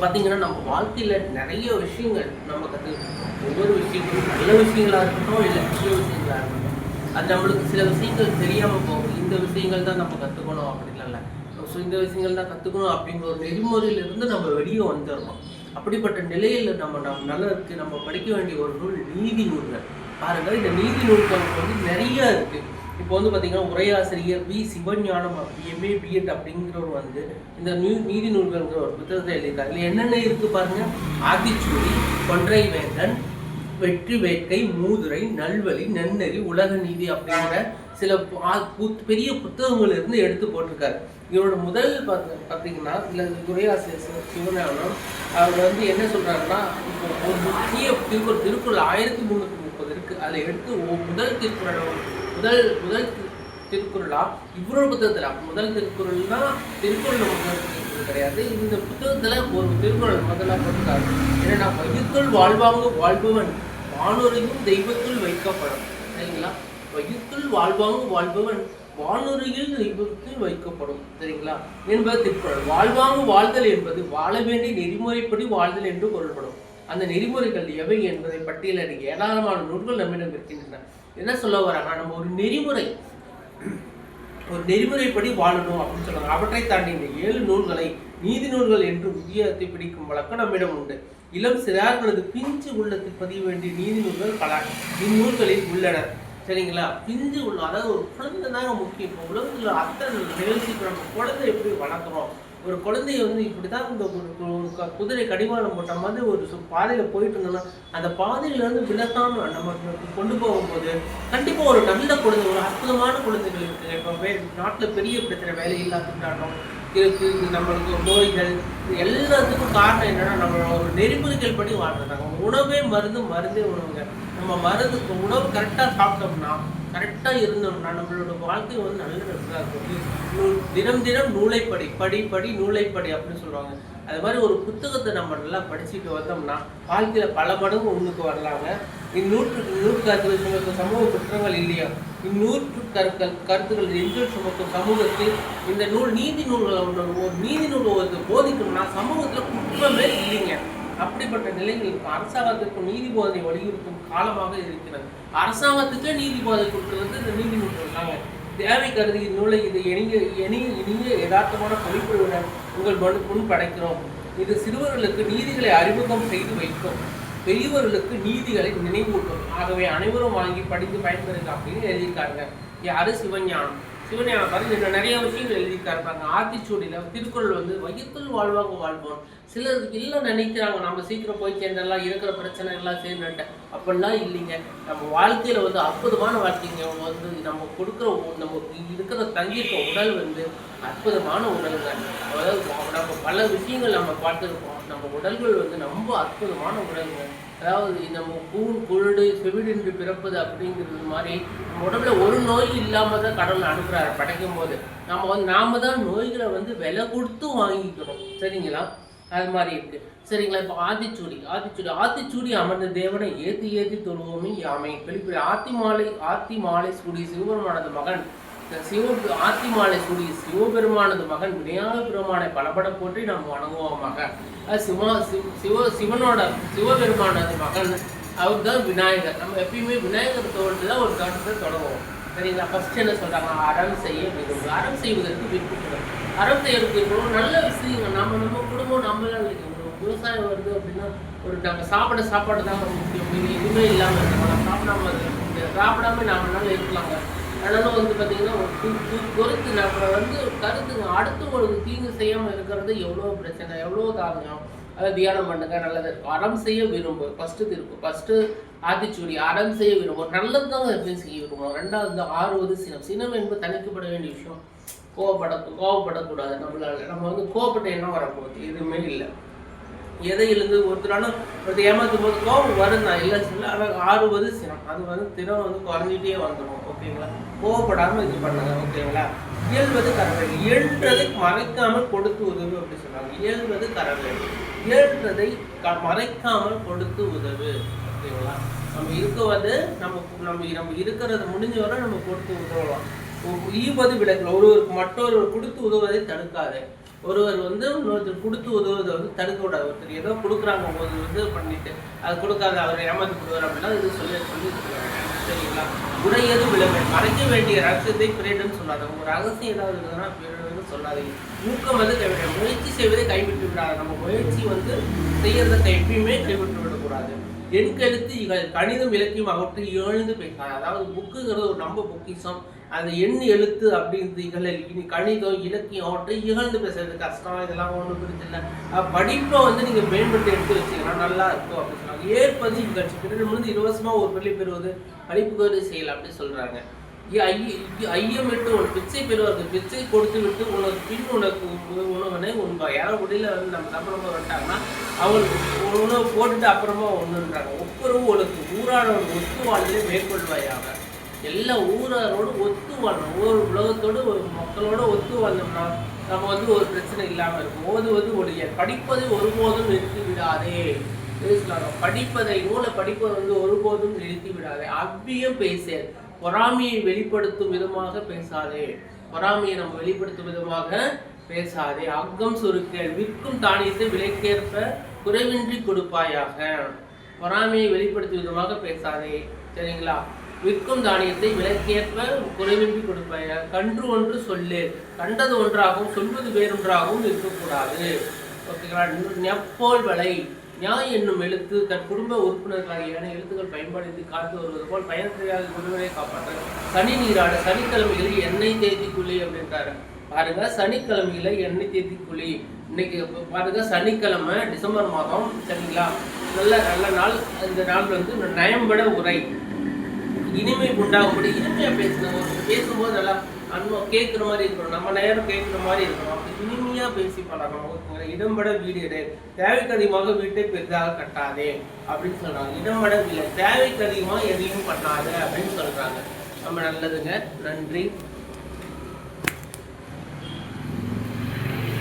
பார்த்தீங்கன்னா நம்ம வாழ்க்கையில் நிறைய விஷயங்கள் நம்ம கற்றுக்கிட்டோம். ஒவ்வொரு விஷயங்களும் நல்ல விஷயங்களாக இருக்கட்டும், இல்லை நல்ல விஷயங்களாக இருக்கட்டும், அது நம்மளுக்கு சில விஷயங்கள் தெரியாமல் போகும். இந்த விஷயங்கள் தான் நம்ம கற்றுக்கணும் அப்படின்லாம் இல்லை. ஸோ இந்த விஷயங்கள் தான் கற்றுக்கணும் அப்படிங்கிற ஒரு நெறிமுறையிலிருந்து நம்ம வெளியே வந்துடணும். அப்படிப்பட்ட நிலையில் நம்ம நல்லதுக்கு நம்ம படிக்க வேண்டிய ஒரு நூல் நீதி நூல்கள். பாருங்கள், இந்த நீதி நூல்கள் வந்து நிறைய இருக்குது. இப்போ வந்து பார்த்தீங்கன்னா உரையாசிரியர் வி சிவஞானம் எம்ஏ பிஎட் அப்படிங்கிறவர் வந்து இந்த நீதி நூல்கள்ங்கிற ஒரு புத்தகத்தை எழுதியிருக்காரு. இதில் என்னென்ன இருக்குது பாருங்கள். ஆத்திச்சூடி, கொன்றை வேந்தன், வெற்றி வேட்கை, மூதுரை, நல்வழி, நன்னெறி, உலக நீதி அப்படிங்கிற சில பெரிய புத்தகங்கள் இருந்து எடுத்து போட்டிருக்காரு. இவரோட முதல் பார்த்தீங்கன்னா இல்லை உரையாசிரியர் சிவஞானம் அவர் வந்து என்ன சொல்கிறாருன்னா, இப்போ ஒரு முக்கிய திருக்குறள் 1330 இருக்குது. அதில் எடுத்து முதல் திருக்குறளா இவரோட புத்தகத்தில் முதல் திருக்குறள்னா திருக்குறள் முதல் திருக்குறள் கிடையாது. இந்த புத்தகத்தில் ஒரு திருக்குறள் முதலாக போட்டிருக்காரு. ஏன்னா வையத்துள் வாழ்பவன் வானுரையும் தெய்வத்துள் வைக்கப்படும். சரிங்களா? வையத்துள் வாழ்பவன் வானுரையில் தெய்வத்தில் வைக்கப்படும். சரிங்களா? என்பது திருக்குறள். வாழ்தல் என்பது வாழ வேண்டிய நெறிமுறைப்படி வாழ்தல் என்று பொருள்படும். அந்த நெறிமுறைகள் எவை என்பதை பட்டியலிட ஏராளமான நூல்கள் நம்மிடம் இருக்கின்றன. என்ன சொல்ல வராங்க, நம்ம ஒரு நெறிமுறைப்படி வாழணும் அப்படின்னு சொல்றாங்க. அவற்றை தாண்டி இந்த 7 நூல்களை நீதி நூல்கள் என்று உத்தியோகத்தை பிடிக்கும் வழக்கம் நம்மிடம் உண்டு. இளம் சிறார்களது பிஞ்சு உள்ளத்தில் பதிய வேண்டிய நீதி நூல்கள் பல இந்நூல்களில் உள்ளன. சரிங்களா? பிஞ்சு உள்ள, அதாவது ஒரு குழந்தை தாங்க முக்கியம். இப்போ உலகத்தில் அத்தனை நிகழ்ச்சிக்கு நம்ம குழந்தை எப்படி வளர்க்குறோம், ஒரு குழந்தைய வந்து இப்படி தான் இந்த குதிரை கடிவாளம் போட்ட மாதிரி ஒரு பாதையில் போயிட்டு இருந்தோம்னா அந்த பாதையிலேருந்து விலகாம நம்ம கொண்டு போகும்போது கண்டிப்பாக ஒரு நல்ல குழந்தை, ஒரு அற்புதமான குழந்தைகள் இருக்குது. இப்போ நாட்டில் பெரிய பிரச்சனை, வேலையில்லா திண்டாட்டம் இருக்குது, நம்மளுக்கு நோய்கள், எல்லாத்துக்கும் காரணம் என்னென்னா நம்ம ஒரு நெறிமுறைகள் படி வாழ்றாங்க. உணவே மருந்தே உணவுங்க. நம்ம உணவு கரெக்டாக சாப்பிட்டோம்னா, கரெக்டாக இருந்தோம்னா நம்மளோட வாழ்க்கை வந்து நல்ல நல்லா இருக்கும். தினம் நூலைப்படி நூலைப்படி அப்படின்னு சொல்லுவாங்க. அது மாதிரி ஒரு புத்தகத்தை நம்ம நல்லா படிச்சுட்டு வந்தோம்னா வாழ்க்கையில் பல மடங்கு ஒன்றுக்கு வரலாங்க. கருத்துக்கள் சுமக்கும் சமூக குற்றங்கள் இல்லையா, கருத்துக்கள் எங்கள் சுமக்கும் சமூகத்தில் இந்த நீதி நூல்களை ஒரு நீதி நூல் போதிக்கணும்னா சமூகத்தில் குற்றமே இல்லைங்க. அப்படிப்பட்ட நிலையில் இருக்கும். அரசாங்கத்திற்கு நீதி போதனை வலியுறுத்தும் காலமாக இருக்கிறது. அரசாங்கத்துக்கே நீதி போதை கொடுக்கிறது இந்த நீதி நூல்கள் தாங்க. தேவை கருதி இந்நூலை இதை இனிய யதார்த்தமான பொழிப்புடன் உங்கள் முன் படைக்கிறோம். இது சிறுவர்களுக்கு நீதிகளை அறிமுகம் செய்து வைக்கும், பெரியவர்களுக்கு நீதிகளை நினைவூட்டும். ஆகவே அனைவரும் வாங்கி படித்து பயன்பெறுங்க அப்படின்னு எழுதியிருக்காங்க. யாரு? சிவஞானம் பாருங்க, இன்னும் நிறைய விஷயங்கள் எழுதியிருக்காருப்பாங்க. ஆத்திச்சூடியில் திருக்குறள் வந்து வையத்துள் வாழ்வோம். சிலருக்கு இல்லை நினைக்கிறாங்க நம்ம சீக்கிரம் போய் சேர்ந்தெல்லாம் இருக்கிற பிரச்சனை எல்லாம் சேர்ந்துட்டேன். அப்படிலாம் இல்லைங்க. நம்ம வாழ்க்கையில் வந்து அற்புதமான வாழ்க்கைங்க. வந்து நம்ம கொடுக்குற நம்ம இருக்கிற தங்கியிருக்க உடல் வந்து அற்புதமான உடலுங்க. அதாவது நம்ம பல விஷயங்கள் நம்ம பார்த்துருக்கோம். நம்ம உடல்கள் வந்து ரொம்ப அற்புதமான உடலுங்க. அதாவது நம்ம குருடு செவிடின்றி பிறப்பது அப்படிங்கிறது மாதிரி நம்ம உடம்புல ஒரு நோய் இல்லாமல் தான் கடவுள் அனுப்புகிறாரு படைக்கும் போது. நாம தான் நோய்களை வந்து விலை கொடுத்து வாங்கிக்கிறோம். சரிங்களா? அது மாதிரி இருக்கு. சரிங்களா? இப்போ ஆத்திச்சூடி அமர்ந்த தேவனை ஏத்தி தொழுவோமே யாமை. வெளிப்படை ஆத்தி மாலை சூடி சிவபெருமானது மகன் ஆத்திமாலை சூடி சிவபெருமானது மகன் விநாயக பெருமானை பலபட போற்றி நாம் வணங்குவோமாக. சிவபெருமானது மகன் அவர் தான் விநாயகர். நம்ம எப்பயுமே விநாயகர் தோற்று தான் ஒரு காலத்தை தொடங்குவோம். சரிங்களா? ஃபர்ஸ்ட் என்ன சொல்றாங்க, அறம் செய்ய விரும்பு. அறம் செய்வதற்கு விருப்பப்படும். அறம் செய்யறதுக்கு நல்ல விஷயங்கள். நம்ம குடும்பம் நம்மளால விவசாயம் வருது அப்படின்னா ஒரு நம்ம சாப்பாடு தான் முக்கியம். இது எதுவுமே இல்லாமல் இருக்காங்க. சாப்பிடாம நம்மளால இருக்கலாங்க. அதனால வந்து பார்த்தீங்கன்னா பொறுத்து நம்ம வந்து கருத்துங்க. அடுத்தவங்களுக்கு தீங்கு செய்யாமல் இருக்கிறது எவ்வளோ பிரச்சனை, எவ்வளோ தாங்கம். அதை தியானம் பண்ணுங்க, நல்லது இருக்கும். அறம் செய்ய விரும்பு. ஃபஸ்ட்டு ஆத்திச்சூடி அறம் செய்ய விரும்பும். நல்லது தாங்க எப்பயும் செய்ய விரும்புவோம். ரெண்டாவது ஆறுவது சினம் என்பது தணிக்கப்பட வேண்டிய விஷயம். கோவப்படக்கூடாது. நம்ம வந்து கோவப்பட்ட எண்ணம் வரப்போகுது, எதுவுமே இல்லை. எதையிலிருந்து ஒருத்தராலும் ஒருத்தர் ஏமாற்றும் போது கோபம் வரும் தான் இல்லை சொல்ல. ஆனால் ஆறுவது சினம், அது வந்து தினம் வந்து குறைஞ்சிட்டே வந்துடும். ஓகேங்களா? கோவப்படாமல் இது பண்ணுங்க. ஓகேங்களா? இயல்வது கரவேல். இயன்றதை மறைக்காமல் கொடுத்து உதவு அப்படி சொல்றாங்க. இயல்வது கரவேல். இயன்றதை மறைக்காமல் கொடுத்து உதவு. ஓகேங்களா? நம்ம இருக்குவது நம்ம இருக்கிறத முடிஞ்ச வரை நம்ம கொடுத்து உதவலாம். ஈவது விளக்கல். ஒருவருக்கு மற்றொருவர் கொடுத்து உதவுவதை தடுக்காது. ஒருவர் வந்து இன்னொருத்தர் கொடுத்து உதவுவதை வந்து தடுக்க விடாது. ஒருத்தர் ஏதோ கொடுக்குறாங்க போது வந்து பண்ணிட்டு அது கொடுக்காத அவர் ஏமாந்து கொடுவார் அப்படின்னா இது சொல்லி சரிங்களா. உடையது விளம்பை மறைக்க வேண்டிய ரகசியத்தை பிறரிடம் சொல்லாது. உங்க ரகசியம் ஏதாவது இருந்ததுன்னா பிறரிடம் சொல்லாதீங்க. ஊக்கம் வந்து கைவிட முயற்சி செய்வதை கைவிட்டு விடாது. நம்ம முயற்சி வந்து செய்யறதை எப்பயுமே கைவிட்டு விடக்கூடாது. எண்கெழுத்து கணிதம் இலக்கியம் அவற்றை எழுந்து பேசாது. அதாவது புக்குங்கிறது ஒரு ரொம்ப பொக்கிஷம். அந்த எண் எழுத்து அப்படின்றது இனி கணிதம் இலக்கியம் அவற்றை இகழ்ந்து பேசுறது கஷ்டம். இதெல்லாம் ஒன்றும் பிரச்சனை இல்லை. படிப்பை வந்து நீங்கள் மேம்பட்டு எடுத்து வச்சிங்கன்னா நல்லா இருக்கும் அப்படின்னு சொன்னாங்க. ஏற்பது இகழ்ச்சி பிறரிடமிருந்து இலவசமாக ஒரு பள்ளி பெறுவது படிப்புக்கு செய்யலாம் அப்படின்னு சொல்கிறாங்க. ஐயமிட்டு ஒரு பிச்சை பெறுவார்கள். பிச்சை கொடுத்து விட்டு உனக்கு பின் உனக்கு உணவனை உண்பா. யாரோ உடையில வந்து நம்ம அப்புறமா வந்துட்டாங்கன்னா அவங்களுக்கு உணவு போட்டுட்டு அப்புறமா ஒன்றுன்றாங்க. ஒப்புரவு உனக்கு ஊராடவன் ஒத்து வாழ்தலை மேற்கொள்வாயாக. எல்லா ஊராரோடு ஒத்து வாழணும். ஒவ்வொரு உலகத்தோடு ஒரு மக்களோட ஒத்து வாழ்ந்தோம்னா நம்ம வந்து ஒரு பிரச்சனை இல்லாமல் இருக்கும். ஓதுவது ஒழிய படிப்பதை ஒருபோதும் நிறுத்தி விடாதே. படிப்பதை நூலை படிப்பதை வந்து ஒருபோதும் நிறுத்தி விடாதே. அவ்வியம் பேச பொறாமையை வெளிப்படுத்தும் விதமாக பேசாதே. பொறாமையை நம்ம வெளிப்படுத்தும் விதமாக பேசாதே. அக்கம் சுருக்கேள் விற்கும் தானியத்தை விலைக்கேற்ப குறைவின்றி கொடுப்பாயாக. பொறாமையை வெளிப்படுத்தும் விதமாக பேசாதே. சரிங்களா. விற்கும் தானியத்தை விலைக்கேற்ப குறைவின்றி கொடுப்பாய. கன்று ஒன்று சொல்லு கண்டது ஒன்றாகவும் சொல்வது வேறொன்றாகவும் இருக்கக்கூடாது. ஓகேங்களா. நெப்போல் வலை நியாய் என்னும் எழுத்து தன் குடும்ப உறுப்பினர்களாகிய எழுத்துக்கள் பயன்படுத்தி காத்து வருவது போல் பயனற்றையாக குடும்பத்தை காப்பாற்ற. சனி நீராட சனிக்கிழமைகளில் எண்ணெய் தேதி குழி அப்படின்றாரு. பாருங்க, சனிக்கிழமையில எண்ணெய் தேதி குழி. இன்னைக்கு பாருங்க சனிக்கிழமை டிசம்பர் மாதம். சரிங்களா. நல்ல நல்ல நாள். இந்த நாள் வந்து நயம்பட உரை இனிமை உண்டாகும்படி இனிமையாக பேசணும். பேசும்போது நல்லா அன்பம் கேட்குற மாதிரி இருக்கணும். நம்ம நேரம் கேட்குற மாதிரி இருக்கணும். அப்படி இனிமையாக பேசி பழகணும். இடம்பட வீடு இடு தேவைக்கு அதிகமாக வீட்டை பெரிதாக கட்டாதே அப்படின்னு சொல்றாங்க. இடம்பட வீடு தேவைக்கு அதிகமாக எதையும் பண்ணாது அப்படின்னு சொல்றாங்க. நம்ம நல்லதுங்க. நன்றி.